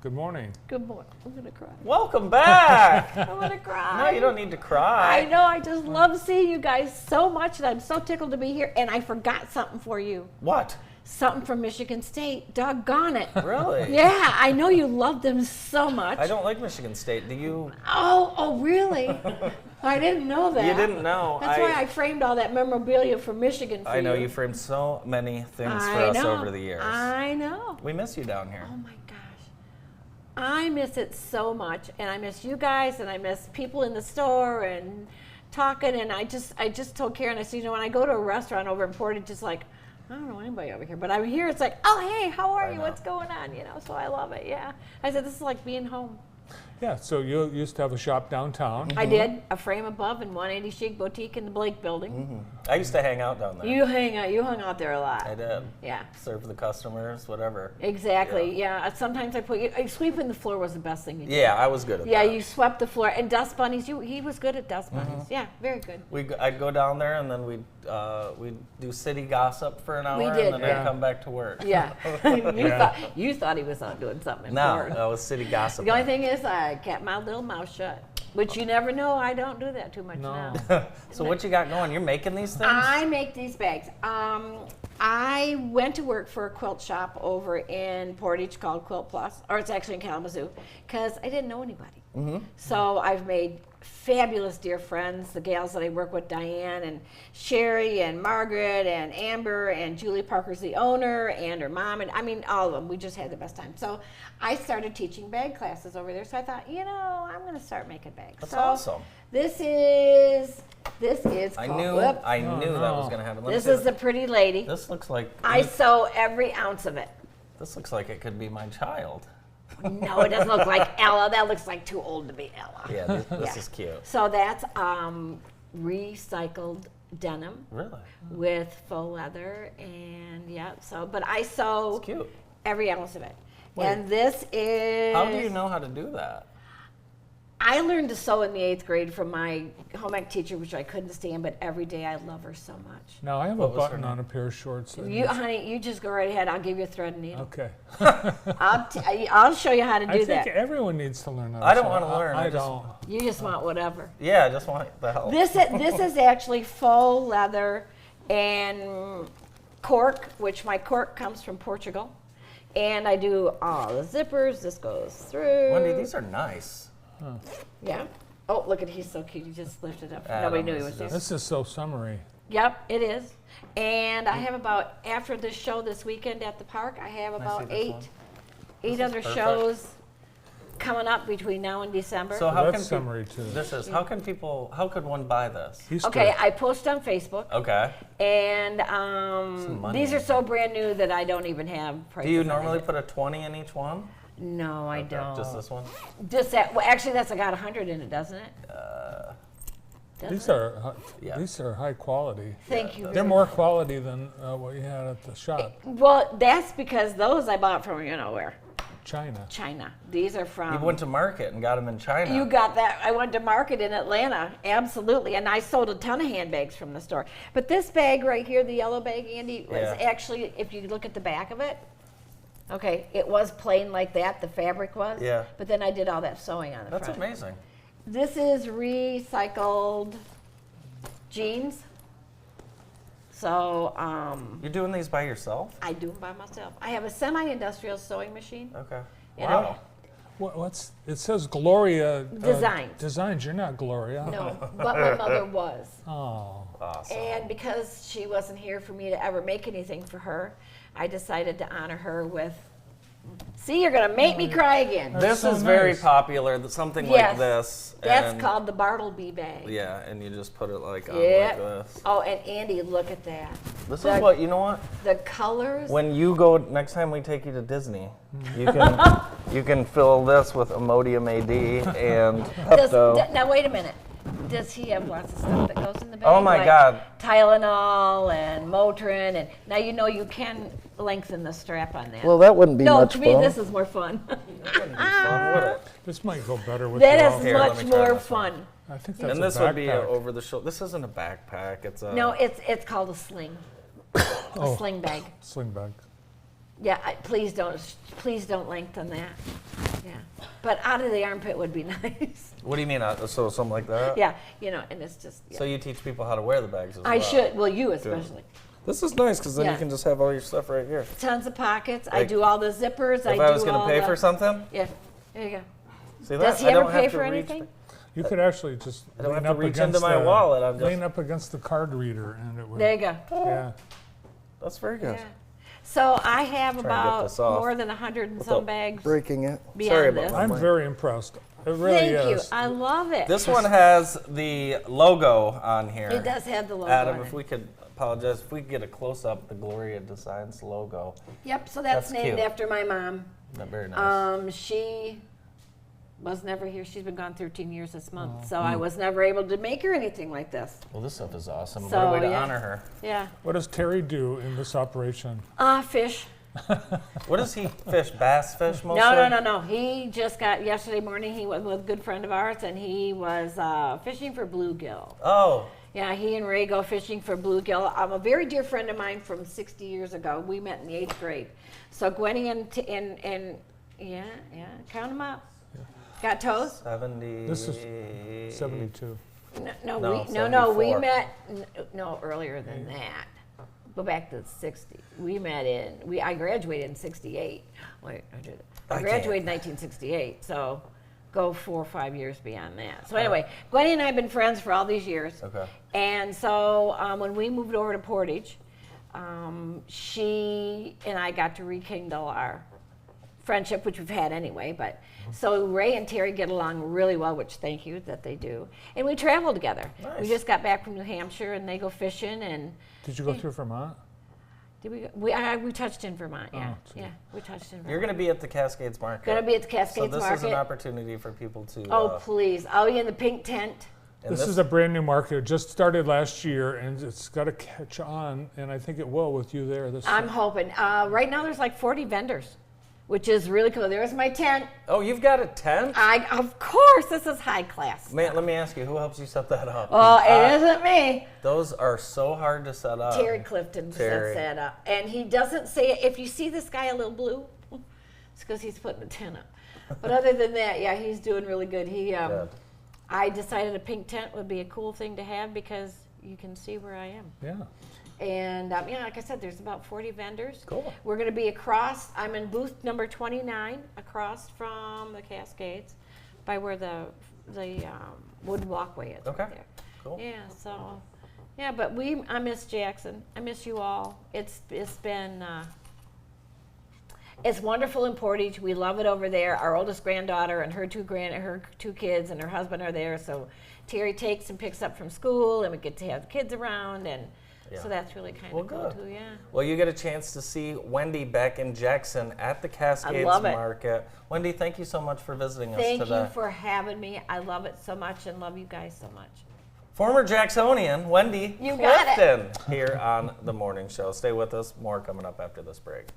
Good morning. Good morning. I'm going to cry. Welcome back. I'm going to cry. No, you don't need to cry. I know. I just love seeing you guys so much, and I'm so tickled to be here. And I forgot something for you. What? Something from Michigan State. Doggone it. Really? Yeah, I know you love them so much. I don't like Michigan State. Do you? Oh, really? I didn't know that. You didn't know. That's why I framed all that memorabilia from Michigan for you. I know you framed so many things for us over the years. I know. We miss you down here. Oh my gosh. I miss it so much, and I miss you guys, and I miss people in the store and talking, and I just told Karen, I said, you know, when I go to a restaurant over in Portage, just like, I don't know anybody over here, but I'm here, it's like, oh, hey, how are you? What's going on? You know, so I love it, yeah. I said, this is like being home. Yeah, so you used to have a shop downtown. I did, a frame above and 180 Chic Boutique in the Blake building. Mm-hmm. I used to hang out down there. You hung out there a lot. I did. Yeah. Serve the customers, whatever. Exactly, yeah. Sometimes sweeping the floor was the best thing you did. Yeah, I was good at that. Yeah, you swept the floor. And dust bunnies, he was good at dust bunnies. Yeah, very good. I'd go down there and then we'd do city gossip for an hour We did, and then I'd come back to work. Yeah. You thought he was out doing something No, important. that was city gossip. The only thing is I kept my little mouth shut, which you never know. I don't do that too much now. So what you got going? You're making these things? I make these bags. I went to work for a quilt shop over in Portage called Quilt Plus, or it's actually in Kalamazoo, because I didn't know anybody. Mm-hmm. So I've made fabulous dear friends, the gals that I work with, Diane and Sherry and Margaret and Amber and Julie Parker's the owner and her mom, and I mean all of them. We just had the best time. So I started teaching bag classes over there. So I thought, you know, I'm going to start making bags. That's awesome. This is I called, knew that was going to happen. This is the pretty lady. This looks like I sew every ounce of it. This looks like it could be my child. No, it doesn't look like Ella. That looks like too old to be Ella. Yeah, this is cute. So that's recycled denim. Really? With faux leather and but I sew every ounce of it. Wait. And this is... How do you know how to do that? I learned to sew in the 8th grade from my home ec teacher, which I couldn't stand, but every day I love her so much. Now I have a button on a pair of shorts. Honey, you just go right ahead. I'll give you a thread and needle. Okay. I'll show you how to do that. I think everyone needs to learn how to I don't sew. want to learn. I don't. You just want whatever. Yeah, I just want the help. This is actually faux leather and cork, which my cork comes from Portugal. And I do all the zippers. This goes through. Wendy, these are nice. Huh. Yeah. Oh, look at he's so cute. He just lifted up. Nobody knew he was there. This is so summery. Yep, it is. And I have about, after this show this weekend at the park, I have about eight other shows coming up between now and December. So how that's summery too. How could one buy this? Okay, I post on Facebook. Okay. And these are so brand new that I don't even have prices. Do you normally put a 20 in each one? No, I don't. Just this one? Just that. Well, actually, that's got 100 in it, doesn't it? These are high quality. Thank you. They're more quality than what you had at the shop. Well, that's because those I bought from where? China. These are from... You went to market and got them in China. You got that. I went to market in Atlanta, absolutely. And I sold a ton of handbags from the store. But this bag right here, the yellow bag, Andy, was actually, if you look at the back of it, okay, it was plain like that, the fabric was. Yeah. But then I did all that sewing on the front. That's amazing. This is recycled jeans. So, you're doing these by yourself? I do them by myself. I have a semi-industrial sewing machine. Okay. Wow. It says Gloria Designs. You're not Gloria. No, but my mother was. Oh. Awesome. And because she wasn't here for me to ever make anything for her, I decided to honor her with... See, you're going to make me cry again. This is very popular, something like this. That's called the Bartleby bag. Yeah, and you just put it like on like this. Oh, and Andy, look at that. This is what, you know what? The colors. When you go, next time we take you to Disney, you can fill this with Imodium AD and Pepto. Now, wait a minute. Does he have lots of stuff that goes in the bag? Oh my God. Tylenol and Motrin, and now you can lengthen the strap on that. Well, that wouldn't be much fun. fun. No, to me this is more fun. That wouldn't be fun, would it? This might go better with that is much more fun. I think that's and this would be over the shoulder. This isn't a backpack. It's a... No, it's called a sling. A sling bag. Sling bag. Yeah, please don't lengthen that. Yeah, but out of the armpit would be nice. What do you mean? So something like that? Yeah, and it's just. Yeah. So you teach people how to wear the bags as well? I should. Well, you especially. This is nice because then Yeah. you can just have all your stuff right here. Tons of pockets. I Like, do all the zippers. If I was going to pay for something, Yeah, there you go. see that? Does he I ever don't pay have to for reach. anything? You could actually just I don't lean have to up reach against into my the, wallet. I'm just. lean up against the card reader, and it would. There you go. Yeah. That's very good. Yeah. So I have Try and get about this off more than 100 and without some bags. breaking it. beyond Sorry about this. my I'm mic. very impressed. It really Thank you. is. I love it. This one has the logo on here. It does have the logo Adam, on if it. we could apologize, if we could get a close up, the Gloria Designs logo. Yep. So that's That's named cute. after my mom. That's very nice. She was never here. She's been gone 13 years this Oh. month. So I was never able to make her anything like this. Well, this stuff is awesome. So, what a way to yeah. honor her. Yeah. Mm-hmm. What does Terry do in this operation? Fish. What does he fish? Bass fish mostly? No. He just got, yesterday morning, he was with a good friend of ours, and he was fishing for bluegill. Oh, Yeah, he and Ray go fishing for bluegill. I'm a very dear friend of mine from 60 years ago. We met in the 8th grade. So Gwenny and count them up. Got toes? 70. This is 72. No, No, we 74. met, earlier than that. Go back to 60. We met I graduated in 68. Wait, I did it. I I graduated in 1968, so go 4 or 5 years beyond that. So anyway, Gwenny and I have been friends for all these years. Okay. And so when we moved over to Portage, she and I got to rekindle our friendship, which we've had anyway. But so Ray and Terry get along really well, which thank you that they do. And we travel together. Nice. We just got back from New Hampshire, and they go fishing. And Did you go through Vermont? did we? We touched in Vermont. Yeah, Oh, yeah, we touched in Vermont. You're going to be at the Cascades Market. Gonna be at the Cascades So this Market. is an opportunity for people to. Oh please! Oh, you in the pink tent? and This is a brand new market. It just started last year, and it's got to catch on, and I think it will with you there. I'm hoping. Right now, there's like 40 vendors, which is really cool. There's my tent. Oh, you've got a tent? Of course, this is high class. Man, let me ask you, who helps you set that up? Oh, it isn't me. Those are so hard to set up. Terry Clifton Terry. sets that up. And he doesn't say it. If you see this guy a little blue, it's because he's putting a tent up. But other than that, yeah, he's doing really good. Good. I decided a pink tent would be a cool thing to have because you can see where I am. Yeah. And like I said, there's about 40 vendors. Cool. We're going to be across. I'm in booth number 29, across from the Cascades, by where the wooden walkway is. Okay. Right there. Cool. Yeah. So, yeah. But I miss Jackson. I miss you all. It's been. It's wonderful in Portage. We love it over there. Our oldest granddaughter and her two kids and her husband are there. So Terry takes and picks up from school, and we get to have the kids around, and Yeah. so that's really kind Well, of cool good. too. Yeah. Well, you get a chance to see Wendy back in Jackson at the Cascades love it. Market. Wendy, thank you so much for visiting us Thank today. you for having me. I love it so much and love you guys so much. Former Jacksonian, Wendy You got it. Clifton, here on The Morning Show. Stay with us. More coming up after this break.